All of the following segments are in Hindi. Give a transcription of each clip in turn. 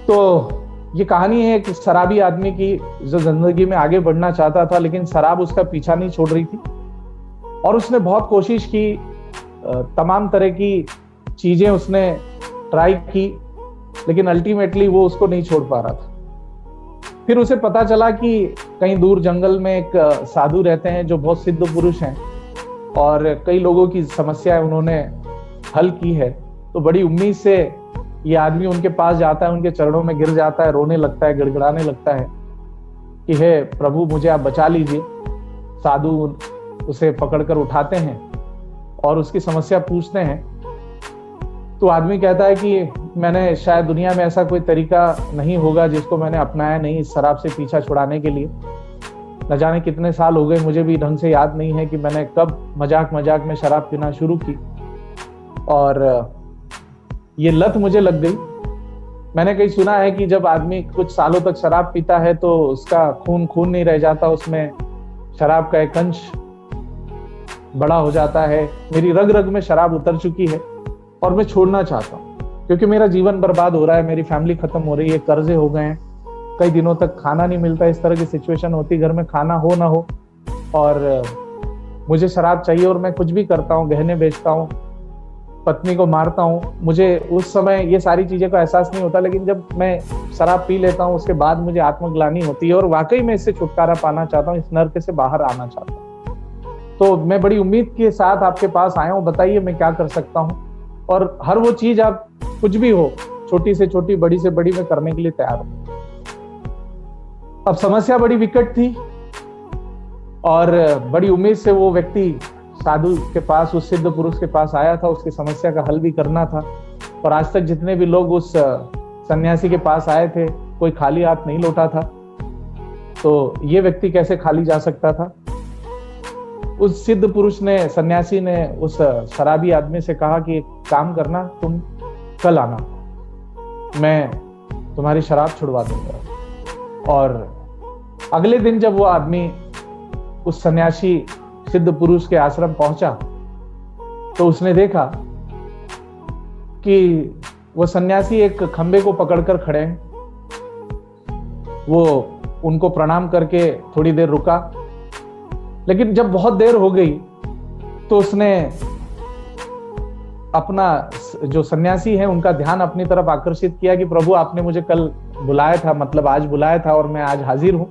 तो ये कहानी है एक शराबी आदमी की जो जिंदगी में आगे बढ़ना चाहता था, लेकिन शराब उसका पीछा नहीं छोड़ रही थी और उसने बहुत कोशिश की, तमाम तरह की चीजें उसने ट्राई की, लेकिन अल्टीमेटली वो उसको नहीं छोड़ पा रहा था। फिर उसे पता चला कि कहीं दूर जंगल में एक साधु रहते हैं जो बहुत सिद्ध पुरुष हैं और कई लोगों की समस्याएं उन्होंने हल की है। तो बड़ी उम्मीद से ये आदमी उनके पास जाता है, उनके चरणों में गिर जाता है, रोने लगता है, गिड़गिड़ाने लगता है कि हे प्रभु मुझे आप बचा लीजिए। साधु उसे पकड़कर उठाते हैं और उसकी समस्या पूछते हैं। तो आदमी कहता है कि मैंने शायद दुनिया में ऐसा कोई तरीका नहीं होगा जिसको मैंने अपनाया नहीं इस शराब से पीछा छुड़ाने के लिए। न जाने कितने साल हो गए, मुझे भी ढंग से याद नहीं है कि मैंने कब मजाक मजाक में शराब पीना शुरू की और ये लत मुझे लग गई। मैंने कहीं सुना है कि जब आदमी कुछ सालों तक शराब पीता है तो उसका खून नहीं रह जाता, उसमें शराब का एक अंश बड़ा हो जाता है। मेरी रग रग में शराब उतर चुकी है और मैं छोड़ना चाहता हूँ क्योंकि मेरा जीवन बर्बाद हो रहा है, मेरी फैमिली खत्म हो रही है, कर्जे हो गए हैं, कई दिनों तक खाना नहीं मिलता, इस तरह की सिचुएशन होती, घर में खाना हो ना हो और मुझे शराब चाहिए और मैं कुछ भी करता हूँ, गहने बेचता हूँ, पत्नी को मारता हूँ। मुझे उस समय ये सारी चीजें का एहसास नहीं होता, लेकिन जब मैं शराब पी लेता हूँ उसके बाद मुझे आत्मग्लानि होती है और वाकई मैं इससे छुटकारा पाना चाहता हूँ, इस नर्क से बाहर आना चाहता हूँ। तो मैं बड़ी उम्मीद के साथ आपके पास आया हूँ, बताइए मैं क्या कर सकता हूँ। और हर वो चीज आप कुछ भी हो, छोटी से छोटी, बड़ी से बड़ी, मैं करने के लिए तैयार हूँ। अब समस्या बड़ी विकट थी और बड़ी उम्मीद से वो व्यक्ति साधु के पास, उस सिद्ध पुरुष के पास आया था, उसकी समस्या का हल भी करना था। और आज तक जितने भी लोग उस सन्यासी के पास आए थे, कोई खाली हाथ नहीं लौटा था। तो ये व्यक्ति कैसे खाली जा सकता था? उस सिद्ध पुरुष ने, सन्यासी ने उस शराबी आदमी से कहा कि एक काम करना, तुम कल आना, मैं तुम्हारी शराब छुड़वा दूंगा। और अगले दिन जब वो आदमी उस सन्यासी सिद्ध पुरुष के आश्रम पहुंचा तो उसने देखा कि वो सन्यासी एक खंबे को पकड़कर खड़े हैं। वो उनको प्रणाम करके थोड़ी देर रुका, लेकिन जब बहुत देर हो गई तो उसने अपना, जो सन्यासी है, उनका ध्यान अपनी तरफ आकर्षित किया कि प्रभु आपने मुझे कल बुलाया था, मतलब आज बुलाया था और मैं आज हाजिर हूं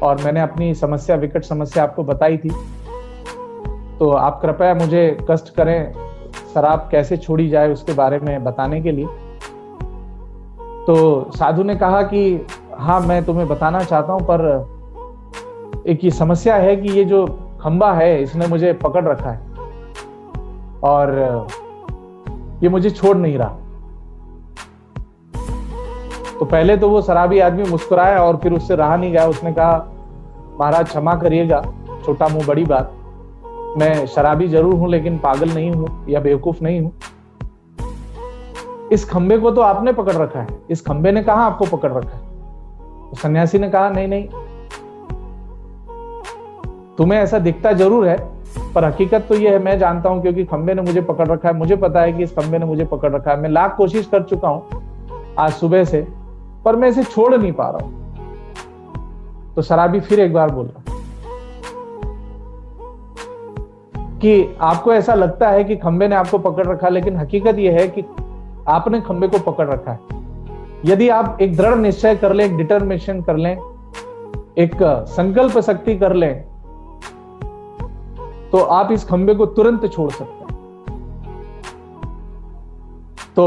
और मैंने अपनी समस्या, विकट समस्या आपको बताई थी, तो आप कृपया मुझे कष्ट करें, शराब कैसे छोड़ी जाए उसके बारे में बताने के लिए। तो साधु ने कहा कि हाँ मैं तुम्हें बताना चाहता हूं, पर एक ये समस्या है कि ये जो खंबा है इसने मुझे पकड़ रखा है और ये मुझे छोड़ नहीं रहा। तो पहले तो वो शराबी आदमी मुस्कुराया और फिर उससे रहा नहीं गया। उसने कहा महाराज क्षमा करिएगा, छोटा मुंह बड़ी बात, मैं शराबी जरूर हूं लेकिन पागल नहीं हूं या बेवकूफ नहीं हूं। इस खंबे को तो आपने पकड़ रखा है, इस खंबे ने कहा आपको पकड़ रखा है? तो सन्यासी ने कहा नहीं नहीं, तुम्हें ऐसा दिखता जरूर है पर हकीकत तो यह है, मैं जानता हूं क्योंकि खंबे ने मुझे पकड़ रखा है, मुझे पता है कि इस खंबे ने मुझे पकड़ रखा है। मैं लाख कोशिश कर चुका हूं आज सुबह से, पर मैं इसे छोड़ नहीं पा रहा हूं। तो शराबी फिर एक बार बोला कि आपको ऐसा लगता है कि खंबे ने आपको पकड़ रखा, लेकिन हकीकत यह है कि आपने खंबे को पकड़ रखा है। यदि आप एक दृढ़ निश्चय कर लें, एक डिटर्मिनेशन कर लें, एक संकल्प शक्ति कर लें, तो आप इस खंबे को तुरंत छोड़ सकते हैं। तो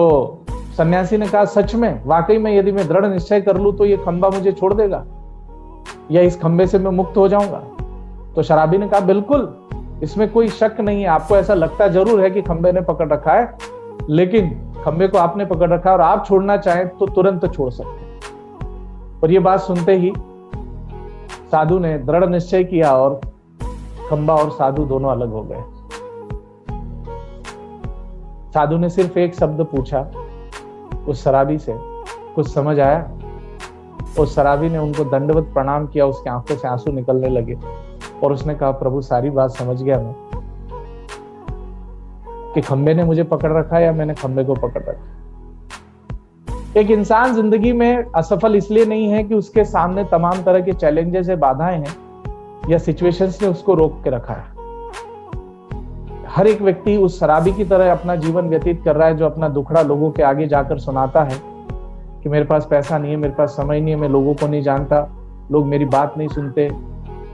सन्यासी ने कहा सच में, वाकई में, यदि मैं दृढ़ निश्चय कर लूं तो ये खंबा मुझे छोड़ देगा या इस खंबे से मैं मुक्त हो जाऊंगा? तो शराबी ने कहा बिल्कुल, इसमें कोई शक नहीं है। आपको ऐसा लगता जरूर है कि खंबे ने पकड़ रखा है, लेकिन खंबे को आपने पकड़ रखा है और आप छोड़ना चाहें तो तुरंत छोड़ सकते हैं। और ये बात सुनते ही साधु ने दृढ़ निश्चय किया और खंबा और साधु दोनों अलग हो गए। साधु ने सिर्फ एक शब्द पूछा उस शराबी से, कुछ समझ आया? उस शराबी ने उनको दंडवत प्रणाम किया, उसकी आंखों से आंसू निकलने लगे और उसने कहा प्रभु सारी बात समझ गया मैं, कि खंबे ने मुझे पकड़ रखा है या मैंने खंबे को पकड़ रखा। एक इंसान जिंदगी में असफल इसलिए नहीं है कि उसके सामने तमाम तरह के चैलेंजेस या बाधाएं हैं या सिचुएशंस ने उसको रोक के रखा है। हर एक व्यक्ति उस शराबी की तरह अपना जीवन व्यतीत कर रहा है जो अपना दुखड़ा लोगों के आगे जाकर सुनाता है कि मेरे पास पैसा नहीं है, मेरे पास समय नहीं है, मैं लोगों को नहीं जानता, लोग मेरी बात नहीं सुनते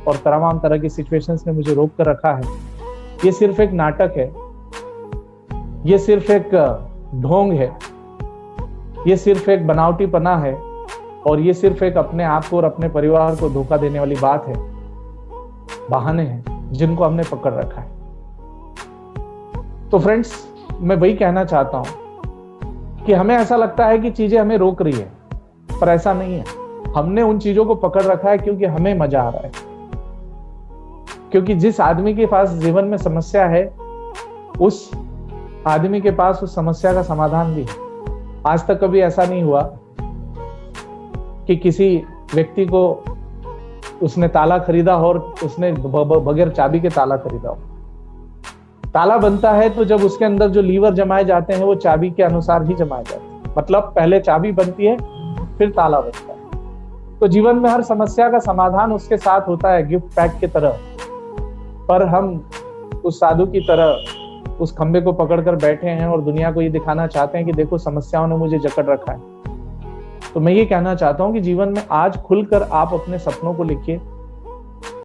और तमाम तरह की सिचुएशंस ने मुझे रोक कर रखा है। ये सिर्फ एक नाटक है, ये सिर्फ एक ढोंग है, ये सिर्फ एक बनावटीपना है और ये सिर्फ एक अपने आप को और अपने परिवार को धोखा देने वाली बात है, बहाने हैं जिनको हमने पकड़ रखा है। तो फ्रेंड्स, मैं वही कहना चाहता हूं कि हमें ऐसा लगता है कि चीजें हमें रोक रही है, पर ऐसा नहीं है। हमने उन चीजों को पकड़ रखा है क्योंकि हमें मजा आ रहा है, क्योंकि जिस आदमी के पास जीवन में समस्या है उस आदमी के पास उस समस्या का समाधान भी है। आज तक कभी ऐसा नहीं हुआ कि किसी व्यक्ति को उसने ताला खरीदा और उसने बगैर चाबी के ताला खरीदा हो। ताला बनता है तो जब उसके अंदर जो लीवर जमाए जाते हैं वो चाबी के अनुसार ही जमाए जाते हैं, मतलब पहले चाबी बनती है फिर ताला बनता है। तो जीवन में हर समस्या का समाधान उसके साथ होता है गिफ्ट पैक की तरह, पर हम उस साधु की तरह उस खंबे को पकड़कर बैठे हैं और दुनिया को ये दिखाना चाहते हैं कि देखो समस्याओं ने मुझे जकड़ रखा है। तो मैं ये कहना चाहता हूं कि जीवन में आज खुलकर आप अपने सपनों को लिखिए,